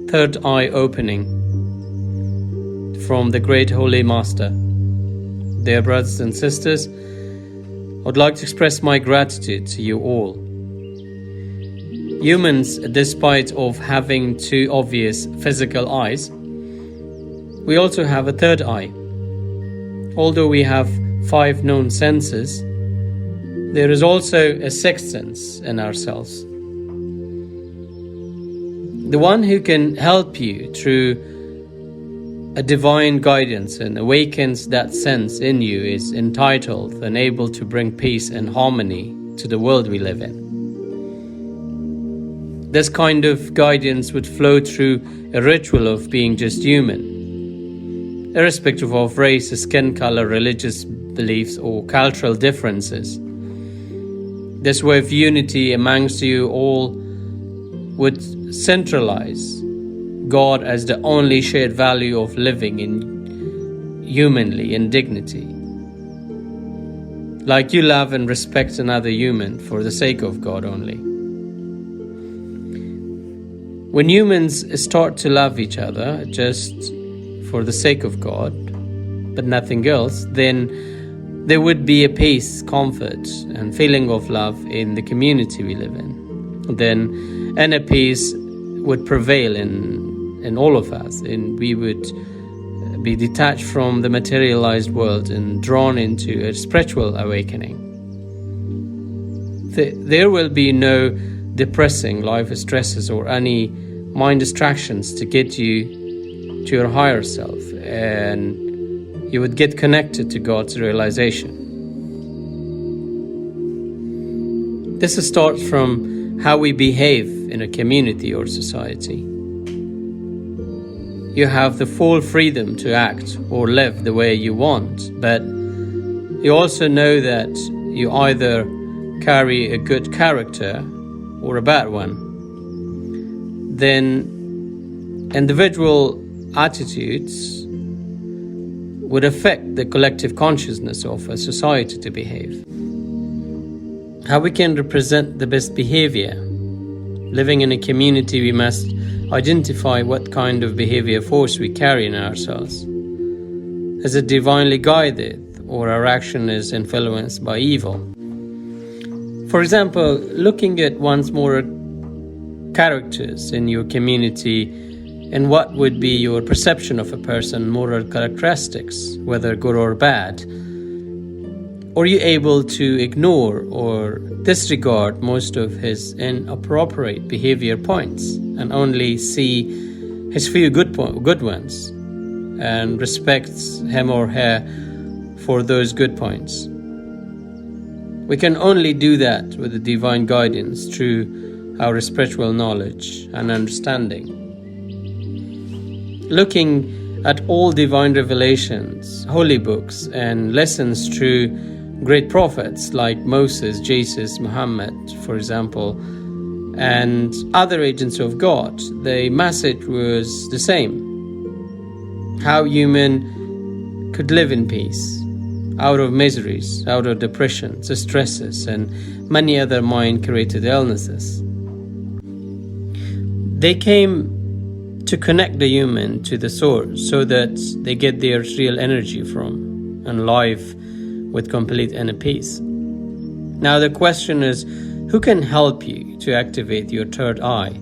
third eye opening from the great Holy Master. Dear brothers and sisters, I would like to express my gratitude to you all. Humans, despite of having two obvious physical eyes, we also have a third eye. Although we have 5 known senses, there is also a sixth sense in ourselves. The one who can help you through a divine guidance and awakens that sense in you is entitled and able to bring peace and harmony to the world we live in. This kind of guidance would flow through a ritual of being just human, irrespective of race, skin color, religious beliefs, or cultural differences. This way of unity amongst you all would centralize God as the only shared value of living humanly in dignity. Like you love and respect another human for the sake of God only. When humans start to love each other just for the sake of God, but nothing else, then there would be a peace, comfort, and feeling of love in the community we live in. Then inner peace would prevail in all of us, and we would be detached from the materialized world and drawn into a spiritual awakening. There will be no depressing life stresses or any mind distractions to get you to your higher self, and you would get connected to God's realization. This starts from how we behave in a community or society. You have the full freedom to act or live the way you want, but you also know that you either carry a good character or a bad one. Then individual attitudes would affect the collective consciousness of a society to behave. How we can represent the best behavior. Living in a community, we must identify what kind of behavior force we carry in ourselves. Is it divinely guided, or our action is influenced by evil? For example, looking at one's moral characters in your community, and what would be your perception of a person's moral characteristics, whether good or bad? Are you able to ignore or disregard most of his inappropriate behavior points and only see his few good ones and respect him or her for those good points? We can only do that with the divine guidance through our spiritual knowledge and understanding. Looking at all divine revelations, holy books, and lessons through great prophets like Moses, Jesus, Muhammad, for example, and other agents of God, the message was the same. How human could live in peace, out of miseries, out of depressions, stresses, and many other mind-created illnesses. They came to connect the human to the source so that they get their real energy from and life with complete inner peace. Now the question is, who can help you to activate your third eye?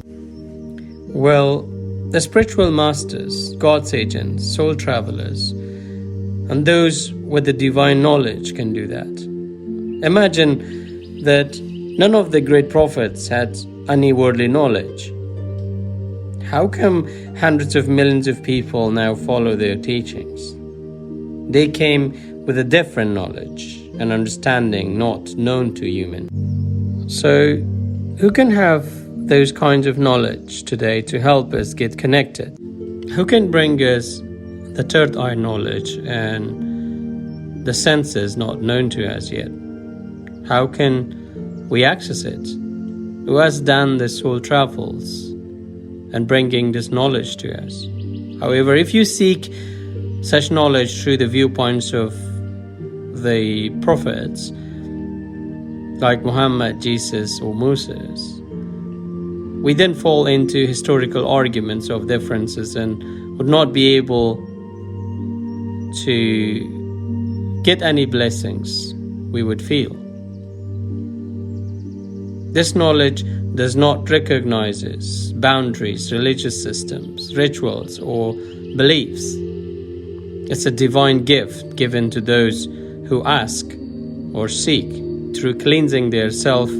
Well, the spiritual masters, God's agents, soul travelers, and those with the divine knowledge can do that. Imagine that none of the great prophets had any worldly knowledge. How come hundreds of millions of people now follow their teachings? They came with a different knowledge and understanding not known to human. So, who can have those kinds of knowledge today to help us get connected? Who can bring us the third eye knowledge and the senses not known to us yet? How can we access it? Who has done the soul travels and bringing this knowledge to us? However, if you seek such knowledge through the viewpoints of the prophets like Muhammad, Jesus, or Moses, We then fall into historical arguments of differences and would not be able to get any blessings we would feel. This knowledge does not recognize boundaries, religious systems, rituals, or beliefs. It's a divine gift given to those who ask or seek through cleansing their self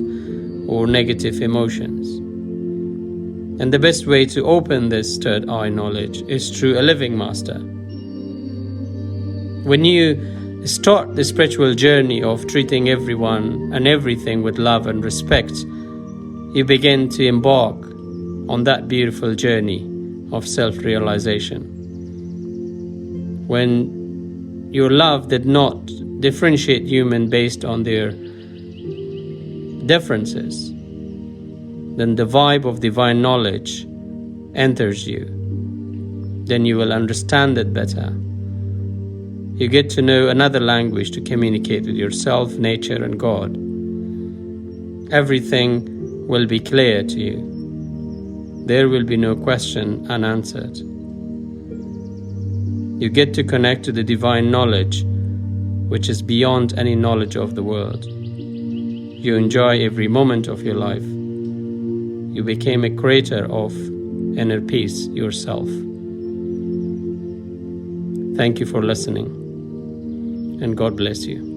or negative emotions. And the best way to open this third eye knowledge is through a living master. When you start the spiritual journey of treating everyone and everything with love and respect, you begin to embark on that beautiful journey of self-realization. When your love did not differentiate humans based on their differences, then the vibe of divine knowledge enters you. Then you will understand it better. You get to know another language to communicate with yourself, nature, and God. Everything will be clear to you. There will be no question unanswered. You get to connect to the divine knowledge, which is beyond any knowledge of the world. You enjoy every moment of your life. You became a creator of inner peace yourself. Thank you for listening, and God bless you.